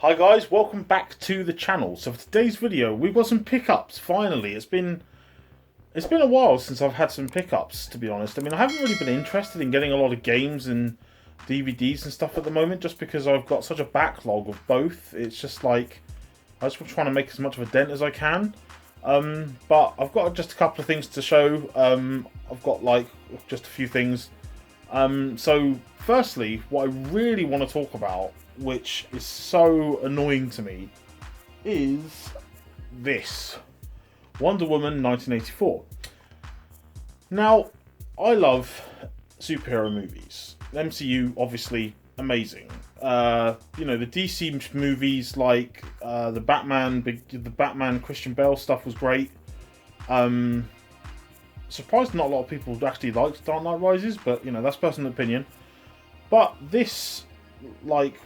Hi guys, welcome back to the channel. So for today's video, we've got some pickups. Finally, it's been a while since I've had some pickups. To be honest, I mean I haven't really been interested in getting a lot of games and DVDs and stuff at the moment, just because I've got such a backlog of both. It's just like I just trying to make as much of a dent as I can. But I've got just a couple of things to show. I've got like just a few things. So firstly, what I really want to talk about, which is so annoying to me, is this Wonder Woman 1984. Now, I love superhero movies. The MCU, obviously, amazing. You know, the DC movies like the Batman Christian Bale stuff was great. Surprised not a lot of people actually liked Dark Knight Rises, but you know, that's personal opinion. But this, like,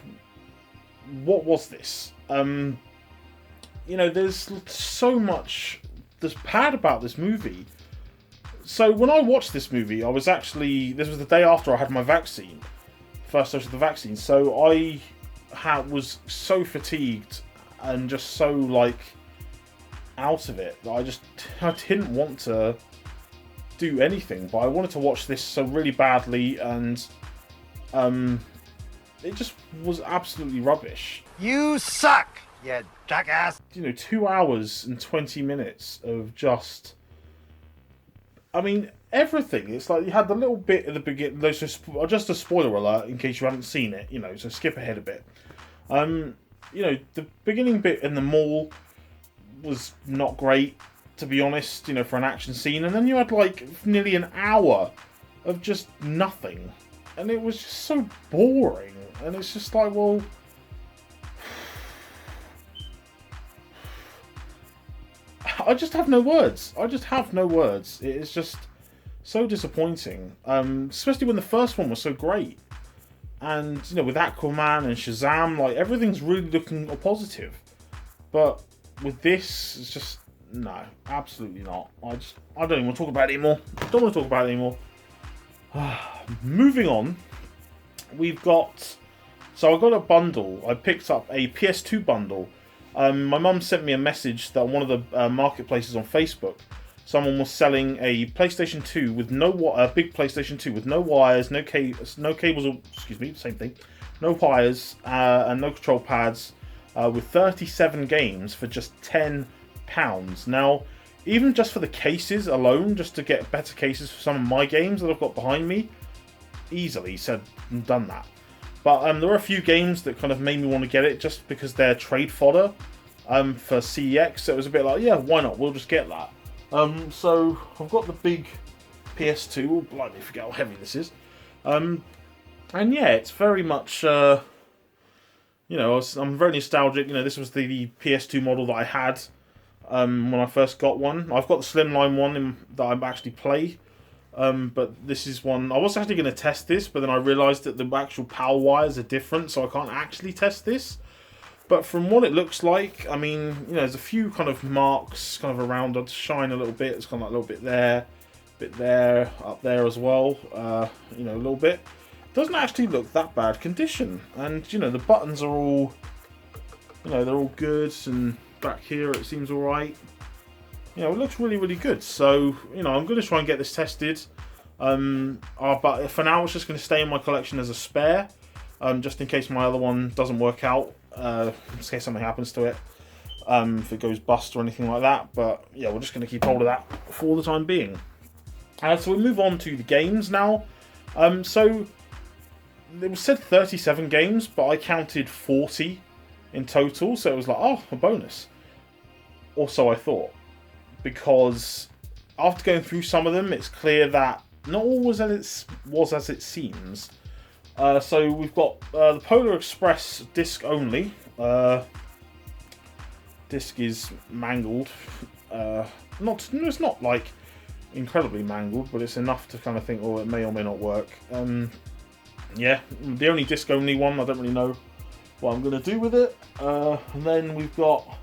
what was this? You know, there's so much that's bad about this movie. So when I watched this movie, this was the day after I had my vaccine, first dose of the vaccine. So I was so fatigued and just so like out of it that I didn't want to do anything. But I wanted to watch this so really badly, and it just was absolutely rubbish. You suck, you jackass! You know, 2 hours and 20 minutes of just... I mean, everything. It's like you had the little bit at the beginning... Just a spoiler alert in case you haven't seen it, you know, so skip ahead a bit. You know, the beginning bit in the mall was not great, to be honest, you know, for an action scene. And then you had, like, nearly an hour of just nothing. And it was just so boring. And it's just like, well... I just have no words. It is just so disappointing. Especially when the first one was so great. And, you know, with Aquaman and Shazam, like, everything's really looking positive. But with this, it's just... No, absolutely not. I don't even want to talk about it anymore. Moving on, we've got... So I got a bundle. I picked up a PS2 bundle. My mum sent me a message that on one of the marketplaces on Facebook, someone was selling a PlayStation 2 with a big PlayStation 2 with no wires, no cables, same thing, no wires, and no control pads, with 37 games for just £10. Now, even just for the cases alone, just to get better cases for some of my games that I've got behind me, easily said and done that. But there were a few games that kind of made me want to get it just because they're trade fodder for CEX. So it was a bit like, yeah, why not? We'll just get that. So I've got the big PS2. Oh, blimey, forget how heavy this is. And yeah, it's very much, you know, I'm very nostalgic. You know, this was the PS2 model that I had when I first got one. I've got the slimline one that I actually play. But this is one... I was actually going to test this, but then I realised that the actual power wires are different, so I can't actually test this. But from what it looks like, I mean, you know, there's a few kind of marks kind of around it, shine a little bit. It's kind of like a little bit there, up there as well. You know, a little bit. It doesn't actually look that bad condition. And, you know, the buttons are all... You know, they're all good, and back here it seems alright. You know, it looks really, really good. So, you know, I'm going to try and get this tested. But for now, it's just going to stay in my collection as a spare. Just in case my other one doesn't work out. In case something happens to it. If it goes bust or anything like that. But, yeah, we're just going to keep hold of that for the time being. So we move on to the games now. So, it was said 37 games, but I counted 40 in total. So it was like, oh, a bonus. Or so I thought. Because after going through some of them, it's clear that not all was as it seems. So we've got the Polar Express disc only. Disc is mangled. It's not like incredibly mangled, but it's enough to kind of think, oh, it may or may not work. Yeah, the only disc only one. I don't really know what I'm going to do with it. And then we've got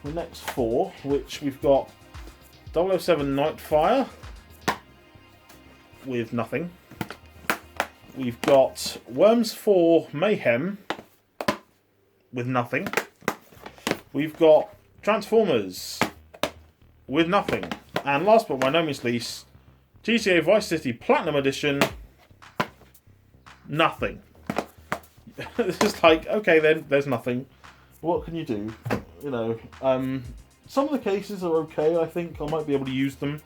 the next four, which we've got 007 Nightfire with nothing. We've got Worms 4 Mayhem with nothing. We've got Transformers with nothing. And last but by no means least, GTA Vice City Platinum Edition, nothing. It's just like, okay then, there's nothing. What can you do? You know, some of the cases are okay, I think. I might be able to use them.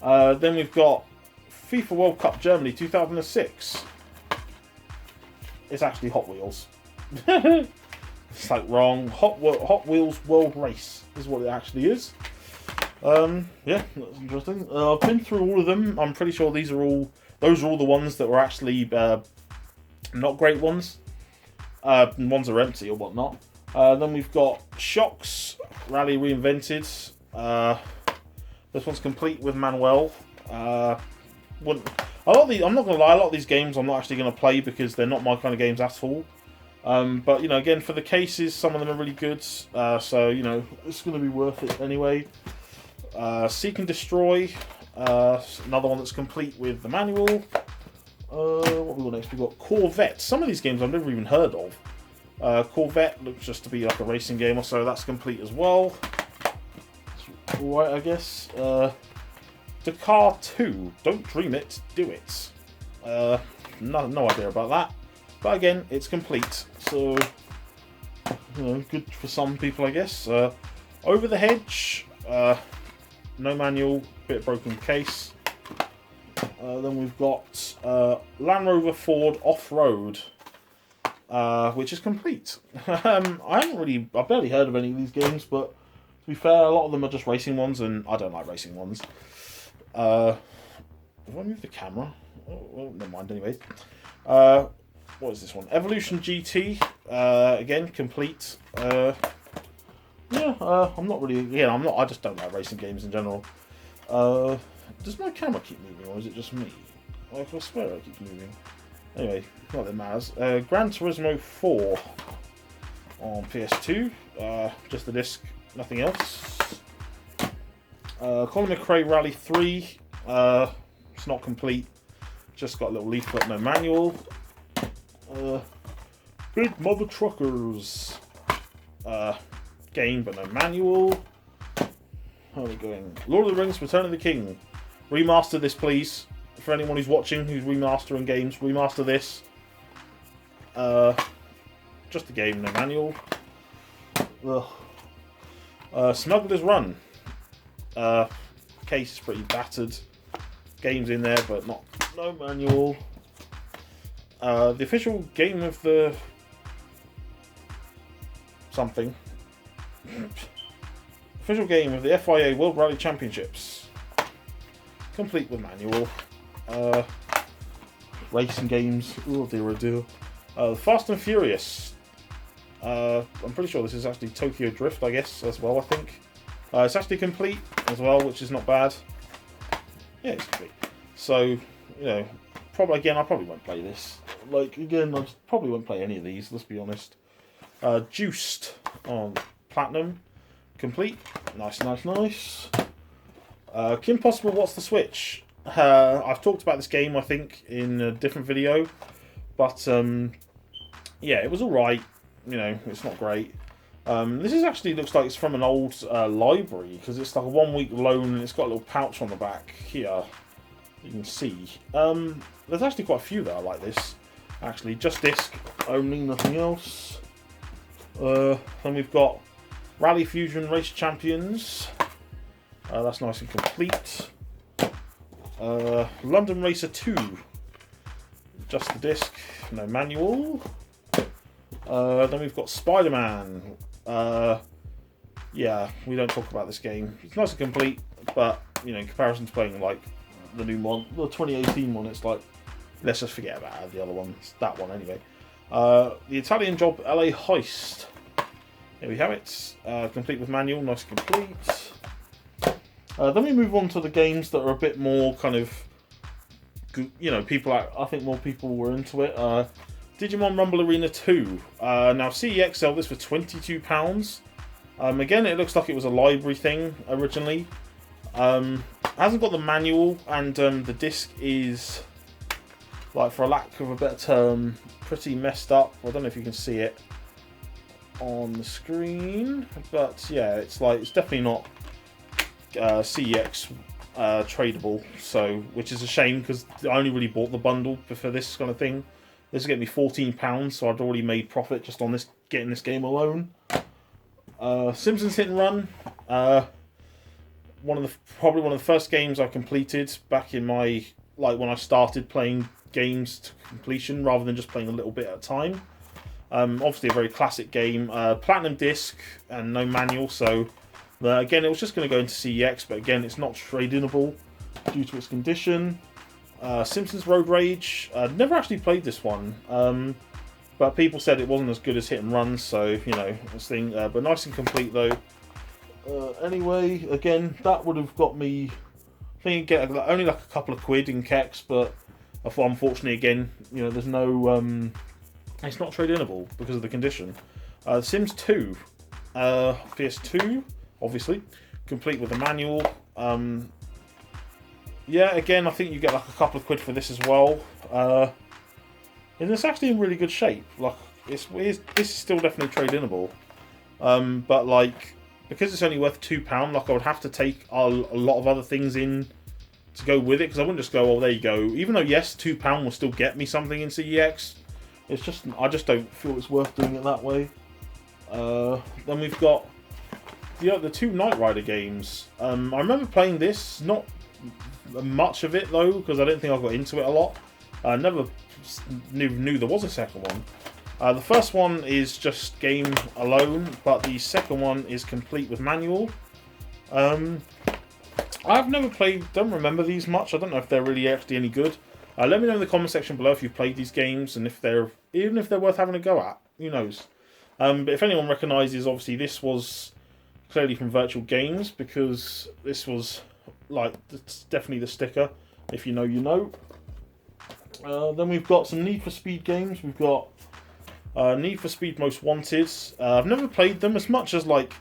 Then we've got FIFA World Cup Germany 2006. It's actually Hot Wheels. It's like wrong. Hot Wheels World Race is what it actually is. Yeah, that's interesting. I've been through all of them. I'm pretty sure those are all the ones that were actually not great ones. Ones are empty or whatnot. Then we've got Shocks Rally Reinvented. This one's complete with Manuel. I'm not gonna lie, a lot of these games I'm not actually gonna play because they're not my kind of games at all. But you know, again, for the cases, some of them are really good. So you know, it's gonna be worth it anyway. Seek and Destroy, another one that's complete with the manual. What have we got next? We've got Corvette. Some of these games I've never even heard of. Corvette looks just to be like a racing game or so. That's complete as well. Alright, I guess. Dakar 2. Don't dream it, do it. No idea about that. But again, it's complete. So, you know, good for some people, I guess. Over the Hedge. No manual, bit of broken case. Then we've got Land Rover Ford Off-Road, which is complete. I've barely heard of any of these games, but to be fair, a lot of them are just racing ones, and I don't like racing ones. If I move the camera, well, never mind. Anyway, what is this one? Evolution GT, again complete. I'm not really. Yeah, I'm not. I just don't like racing games in general. Does my camera keep moving, or is it just me? I swear it keeps moving. Anyway, not that it matters. Gran Turismo 4 on PS2. Just the disc, nothing else. Colin McRae Rally 3. It's not complete. Just got a little leaflet, no manual. Big Mother Truckers. Game, but no manual. How are we going? Lord of the Rings, Return of the King. Remaster this, please. For anyone who's watching, who's remastering games, remaster this. Just a game, no manual. Smuggler's Run. Case is pretty battered. Game's in there, but no manual. The official game of the something. Official game of the FIA World Rally Championships. Complete with manual. Racing games. Oh dear, oh dear. Fast and Furious. I'm pretty sure this is actually Tokyo Drift, I guess, as well, I think. It's actually complete as well, which is not bad. Yeah, it's complete. So, you know, I probably won't play this. Like, again, I probably won't play any of these, let's be honest. Juiced on Platinum. Complete. Nice. Kim Possible, What's the Switch? I've talked about this game, I think, in a different video. But, yeah, it was alright. You know, it's not great. This is actually looks like it's from an old library, because it's like a 1 week loan, and it's got a little pouch on the back here. You can see. There's actually quite a few that are like this. Actually, just disc only, nothing else. Then we've got Rally Fusion Race Champions. That's nice and complete. London Racer 2. Just the disc, no manual. Then we've got Spider-Man. Yeah, we don't talk about this game. It's nice and complete, but you know, in comparison to playing like the new one, the 2018 one, it's like, let's just forget about the other ones. That one anyway. The Italian Job LA Heist. Here we have it. Complete with manual, nice and complete. Then we move on to the games that are a bit more kind of, you know, I think more people were into it. Digimon Rumble Arena 2. Now CEX sell this for £22. Again, it looks like it was a library thing originally. Hasn't got the manual, and the disc is, like, for a lack of a better term, pretty messed up. I don't know if you can see it. on the screen. But yeah, it's definitely not CEX tradable. So, which is a shame because I only really bought the bundle for this kind of thing. This will get me £14, so I'd already made profit just on this getting this game alone. Simpsons Hit and Run. Probably one of the first games I completed back in my when I started playing games to completion rather than just playing a little bit at a time. Obviously a very classic game. Platinum disc and no manual, so again it was just going to go into CEX, but again it's not tradable due to its condition. Simpsons Road Rage. Never actually played this one, but people said it wasn't as good as Hit and Run, so you know this thing. But nice and complete though. Anyway, again that would have got me. I think you'd get only like a couple of quid in Kex, but unfortunately again, you know, there's no. It's not trade-inable because of the condition. Sims 2, PS2, obviously, complete with a manual. Yeah, again, I think you get like a couple of quid for this as well. And it's actually in really good shape. Like, this is still definitely trade-inable. But like, because it's only worth £2, like I would have to take a lot of other things in to go with it, because I wouldn't just go, oh, there you go. Even though yes, £2 will still get me something in CEX. It's just, I just don't feel it's worth doing it that way. Then we've got the two Knight Rider games. I remember playing this, not much of it though, because I didn't think I got into it a lot. I never knew there was a second one. The first one is just game alone, but the second one is complete with manual. I've never played, don't remember these much. I don't know if they're really actually any good. Let me know in the comment section below if you've played these games and even if they're worth having a go at. Who knows? But if anyone recognises, obviously this was clearly from Virtual Games, because this was like it's definitely the sticker. If you know, you know. Then we've got some Need for Speed games. We've got Need for Speed Most Wanted. I've never played them as much as like.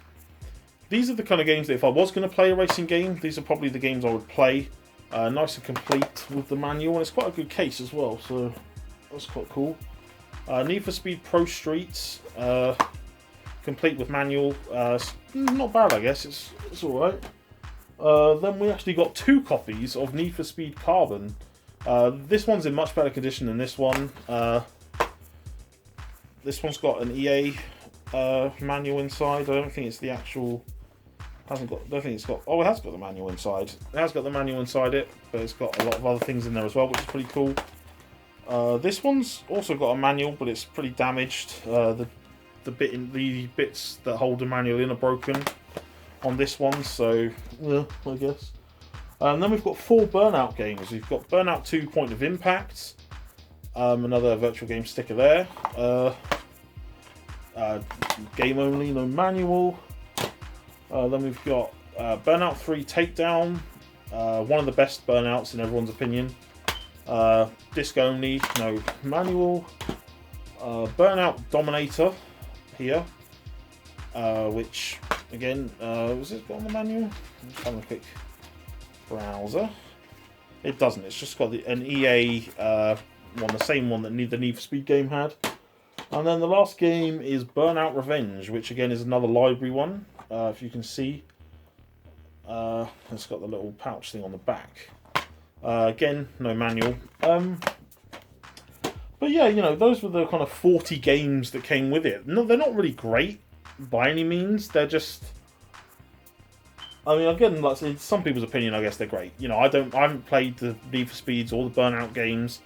These are the kind of games that if I was going to play a racing game, these are probably the games I would play. Nice and complete with the manual, and it's quite a good case as well, so that's quite cool. Need for Speed Pro Streets, complete with manual. Not bad, I guess. It's all right. Then we actually got 2 copies of Need for Speed Carbon. This one's in much better condition than this one. This one's got an EA manual inside. I don't think it's the actual. Hasn't got. I don't think it's got. Oh, it has got the manual inside. It has got the manual inside it, but it's got a lot of other things in there as well, which is pretty cool. This one's also got a manual, but it's pretty damaged. The bits that hold the manual in are broken on this one, so yeah, I guess. And then we've got 4 Burnout games. We've got Burnout 2: Point of Impact. Another virtual game sticker there. Game only, no manual. Then we've got Burnout 3 Takedown, one of the best Burnouts in everyone's opinion. Disc only, no manual. Burnout Dominator here, which again, was it got on the manual? Just having a quick browser. It doesn't. It's just got an EA one, the same one that the Need for Speed game had. And then the last game is Burnout Revenge, which again is another library one. If you can see, it's got the little pouch thing on the back. Again, no manual. But yeah, you know, those were the kind of 40 games that came with it. No, they're not really great by any means. They're just. I mean, again, like in some people's opinion, I guess they're great. You know, I haven't played the Need for Speeds or the Burnout games.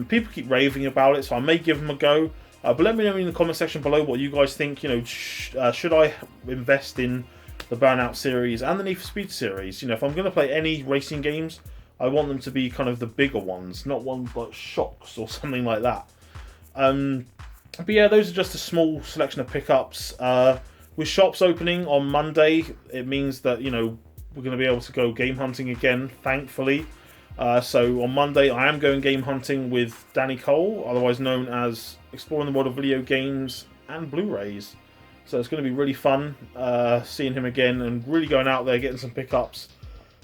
People keep raving about it, so I may give them a go. But let me know in the comment section below what you guys think. You know, should I invest in the Burnout series and the Need for Speed series? You know, if I'm going to play any racing games, I want them to be kind of the bigger ones, not ones like Shocks or something like that. But yeah, those are just a small selection of pickups. With shops opening on Monday, it means that, you know, we're going to be able to go game hunting again, thankfully. So on Monday, I am going game hunting with Danny Cole, otherwise known as Exploring the World of Video Games and Blu-rays. So it's going to be really fun seeing him again and really going out there, getting some pickups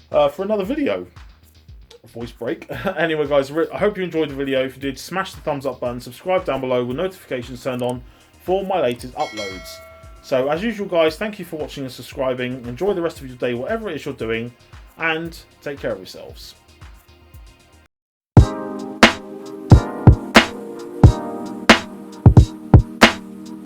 for another video. Voice break. Anyway, guys, I hope you enjoyed the video. If you did, smash the thumbs up button, subscribe down below with notifications turned on for my latest uploads. So as usual guys, thank you for watching and subscribing. Enjoy the rest of your day, whatever it is you're doing, and take care of yourselves.